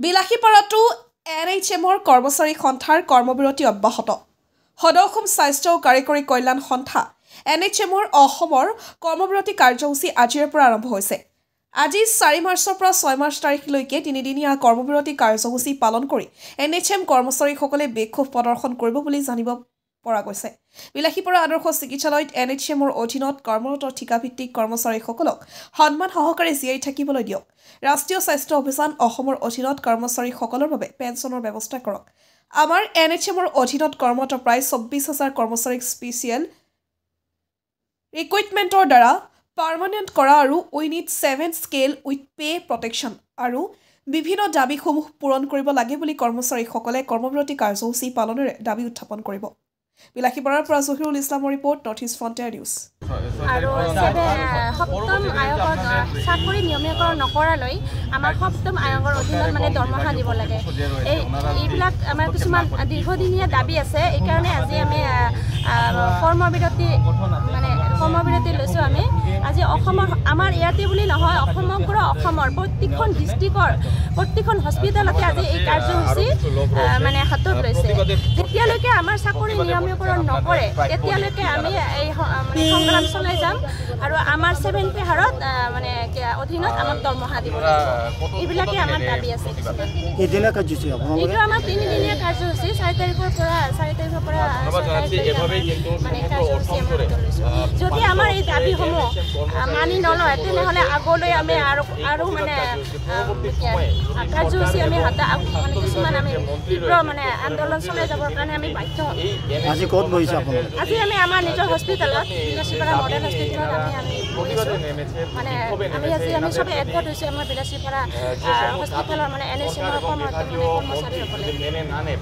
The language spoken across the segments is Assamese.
বিলাসীপাৰাতো NHMৰ কৰ্মচাৰী সন্থাৰ কৰ্মবিৰতি অব্যাহত সদৌ স্বাস্থ্য আৰু কাৰিকৰী কল্যাণ সন্থা NHMৰ অসমৰ কৰ্মবিৰতি কাৰ্যসূচী আজিৰ পৰা আৰম্ভ হৈছে আজি 4 মাৰ্চৰ পৰা 6 মাৰ্চ তাৰিখলৈকে তিনিদিনীয়া কৰ্মবিৰতি কাৰ্যসূচী পালন কৰি NHM কৰ্মচাৰীসকলে বিক্ষোভ প্ৰদৰ্শন কৰিব বুলি জানিব পৰা গৈছে বিলাসীপাৰা আদৰ্শ চিকিৎসালয়ত NHMৰ অধীনত কৰ্মৰত ঠিকাভিত্তিক কৰ্মচাৰীসকলক সন্মান সহকাৰে জীয়াই থাকিবলৈ দিয়ক ৰাষ্ট্ৰীয় স্বাস্থ্য অভিযান অসমৰ অধীনত কৰ্মচাৰীসকলৰ বাবে পেঞ্চনৰ ব্যৱস্থা কৰক আমাৰ NHMৰ অধীনত কৰ্মৰত প্ৰায় 24,000 কৰ্মচাৰীক স্পেচিয়েল ৰিক্ৰুইটমেণ্টৰ দ্বাৰা পাৰ্মানেণ্ট কৰা আৰু we need 7 scale with pay protection আৰু বিভিন্ন দাবীসমূহ পূৰণ কৰিব লাগে বুলি কৰ্মচাৰীসকলে কৰ্মবিৰতি কাৰ্যসূচী পালনেৰে দাবী উত্থাপন কৰিব বিলাসীপাৰাৰ পৰা জহিৰুল ইছলামৰ report north east frontier news আৰু সপ্তম আয়োগৰ চাকৰি নিয়মীকৰণ নকৰালৈ আমাৰ সপ্তম আয়োগৰ অধীনত মানে দৰমহা দিব লাগে এইবিলাক আমাৰ কিছুমান দীৰ্ঘদিনীয়া দাবী আছে এইকাৰণে আজি আমি কৰ্মবিৰতি লৈছোঁ আমি আজি অসমৰ আমাৰ ইয়াতে বুলি নহয় সমগ্ৰ অসমৰ প্ৰত্যেকখন ডিষ্ট্ৰিক্টৰ প্ৰত্যেকখন হস্পিটেলতে আজি এই কাৰ্যসূচী মানে হাতত লৈছে যেতিয়ালৈকে আমাৰ চাকৰি নিয়মীকৰণ নকৰে তেতিয়ালৈকে আমি এই সংগ্ৰাম চলাই যাম আৰু আমাৰ 7 পে হাৰত মানে অধীনত আমাক দৰমহা দিব এইবিলাকে আমাৰ দাবী আছে এইটো আমাৰ 3 দিনীয়া কাৰ্যসূচী 4 তাৰিখৰ পৰা মানে যদি আমাৰ এই দাবীসমূহ মানি নলয় তেনেহ'লে আগলৈ আমি আৰু মানে কাৰ্যসূচী আমি মানে কিছুমান আমি তীব্ৰ মানে আন্দোলন চলাই যাবৰ কাৰণে আমি বাধ্য হ'ম আজি আমি আমাৰ নিজৰ হস্পিটেলত বিলাসীপাৰা মডেল হস্পিটেলত আমি মানে আমি চবে একগোট হৈছোঁ আমাৰ বিলাসীপাৰা হস্পিটেলৰ মানে NHMৰ কৰ্মচাৰীসকলে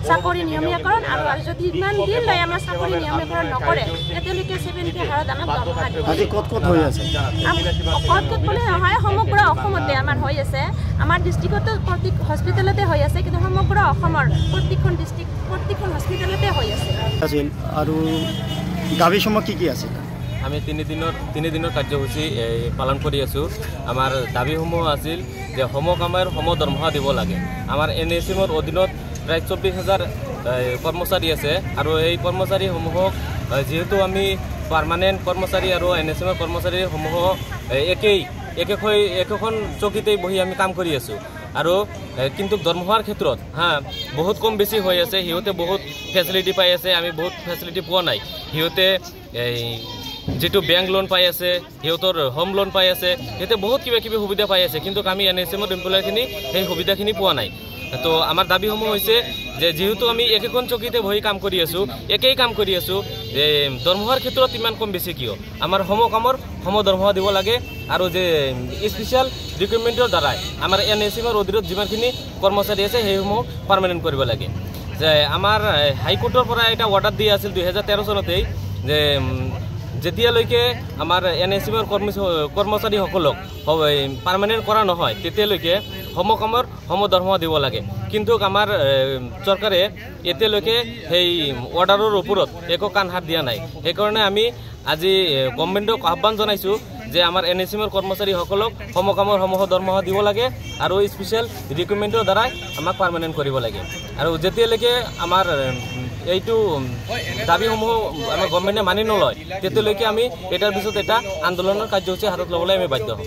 চাকৰি নিয়মীকৰণ আৰু যদি ইমান দিন লৈ আমাৰ চাকৰি নিয়মীকৰণ নকৰে তেতিয়ালৈকে 7 পে হাৰত আমাক দৰমহা দিব ক'ত বুলি নহয় সমগ্ৰ অসমতে আমাৰ হৈ আছে আমাৰ ডিষ্ট্ৰিক্টতো প্ৰত্যেক হস্পিটেলতে হৈ আছে কিন্তু সমগ্ৰ অসমৰ প্ৰত্যেকখন ডিষ্ট্ৰিক্ট প্ৰত্যেকখন হস্পিটেলতে হৈ আছে আৰু দাবীসমূহ কি আছে আমি তিনিদিনৰ কাৰ্যসূচী পালন কৰি আছোঁ আমাৰ দাবীসমূহ আছিল যে সমকামৰ দৰমহা দিব লাগে আমাৰ NHMৰ অধীনত প্ৰায় 24,000 কৰ্মচাৰী আছে আৰু এই কৰ্মচাৰীসমূহক যিহেতু আমি পাৰ্মানেণ্ট কৰ্মচাৰী আৰু NHMৰ কৰ্মচাৰীসমূহক একেখন চকীতেই বহি আমি কাম কৰি আছোঁ আৰু কিন্তু দৰমহাৰ ক্ষেত্ৰত বহুত কম বেছি হৈ আছে সিহঁতে বহুত ফেচিলিটি পাই আছে আমি বহুত ফেচিলিটি পোৱা নাই সিহঁতে যেটো বেংক লোন পাই আছে সিহঁতৰ হোম লোন পাই আছে সিহঁতে বহুত কিবা সুবিধা পাই আছে কিন্তু আমি NHMৰ এমপ্লয়ীখিনি সেই সুবিধাখিনি পোৱা নাই তো আমাৰ দাবীসমূহ হৈছে যে যেহেতু আমি একেখন চকীতে বহি কাম কৰি আছোঁ একেই কাম কৰি আছোঁ যে দৰমহাৰ ক্ষেত্ৰত ইমান কম বেছি কিয় আমাৰ সমকামৰ দৰমহা দিব লাগে আৰু যে স্পেচিয়েল ৰিক্ৰুইটমেণ্টৰ দ্বাৰাই আমাৰ NHMৰ অধীনত যিমানখিনি কৰ্মচাৰী আছে সেইসমূহ পাৰ্মানেণ্ট কৰিব লাগে যে আমাৰ হাইকোৰ্টৰ পৰা এটা অৰ্ডাৰ দিয়া আছিল 2013 চনতেই যে যেতিয়ালৈকে আমাৰ NHMৰ কৰ্মচাৰীসকলক পাৰ্মানেণ্ট কৰা নহয় তেতিয়ালৈকে সমকামৰ দৰমহা দিব লাগে কিন্তু আমাৰ চৰকাৰে এতিয়ালৈকে সেই অৰ্ডাৰৰ ওপৰত একো কাণ হাত দিয়া নাই সেইকাৰণে আমি আজি গভৰ্ণমেণ্টক আহ্বান জনাইছোঁ যে আমাৰ NHMৰ কৰ্মচাৰীসকলক সমকামৰ দৰমহা দিব লাগে আৰু স্পেচিয়েল ৰিক্ৰুইটমেণ্টৰ দ্বাৰাই আমাক পাৰ্মানেণ্ট কৰিব লাগে আৰু যেতিয়ালৈকে আমাৰ এইটো দাবীসমূহ আমাৰ গভৰ্ণমেণ্টে মানি নলয় তেতিয়ালৈকে আমি এটাৰ পিছত এটা আন্দোলনৰ কাৰ্যসূচী হাতত ল'বলৈ আমি বাধ্য হ'ম